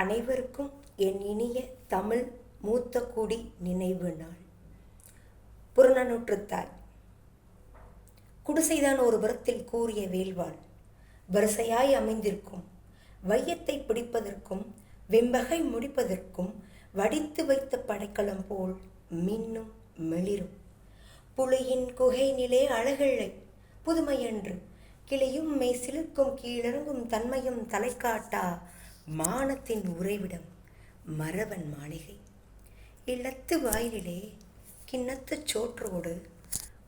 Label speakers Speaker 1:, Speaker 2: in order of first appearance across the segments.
Speaker 1: அனைவருக்கும் என் இனிய தமிழ் மூத்த குடி நினைவு நாள். புறநானூற்றுத்தாய். குடிசைதான் ஒரு புறத்தில் கூறிய வேல்வாள் வரிசையாய் அமைந்திருக்கும். வையத்தை பிடிப்பதற்கும் வெம்பகை முடிப்பதற்கும் வடித்து வைத்த படைக்கலம் போல் மின்னும் மெளிரும். புலியின் குகை நிலே அழகில்லை புதுமையன்று, கிளியும் மெய் சிலிர்க்கும் கீழிறங்கும் தன்மையும் தலைக்காட்டா மானத்தின் உறைவிடம் மறவன் மாளிகை. இல்லத்து வாயிலே கிண்ணத்துச் சோற்றோடு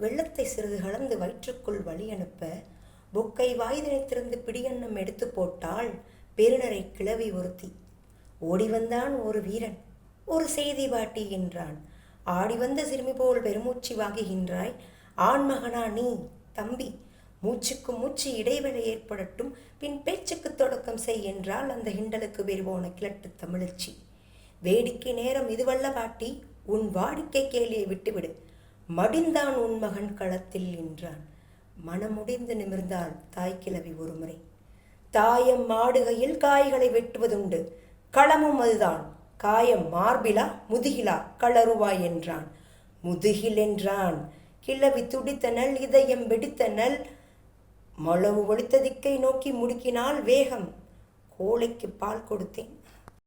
Speaker 1: வெள்ளத்தை சிறிது கலந்து வயிற்றுக்குள் வழி அனுப்ப பொக்கை வாய்தனை திறந்து பிடியன்னம் எடுத்து போட்டாள் பெருநரை கிளவி ஒருத்தி. ஓடி வந்தான் ஒரு வீரன், ஒரு செய்தி வாட்டி என்றான். ஆடி வந்த சிறுமி போல் பெருமூச்சு வாங்குகின்றாய், ஆண்மகனா நீ தம்பி? மூச்சுக்கு மூச்சு இடைவெளி ஏற்படட்டும், பின் பேச்சுக்கு தொடக்கம் செய் என்றால் அந்த ஹிண்டலுக்கு பெறுவோன கிழட்டு தமிழச்சி. வேடிக்கை நேரம் இதுவல்ல பாட்டி, உன் வாடிக்கை கேலியை விட்டுவிடு, மடிந்தான் உன் மகன் களத்தில் என்றான். மனமுடிந்து நிமிர்ந்தாள் தாய்க்கிழவி ஒருமுறை. தாயம் மாடுகையில் காய்களை வெட்டுவதுண்டு, களமும் அதுதான். காயம் மார்பிலா முதுகிலா களருவாய் என்றான். முதுகில் என்றான். கிழவி துடித்தனள், இதயம் வெடித்தனள். மளவு ஒளித்த திக்கை நோக்கி முடுக்கினால் வேகம். கோழைக்கு பால் கொடுத்தேன்,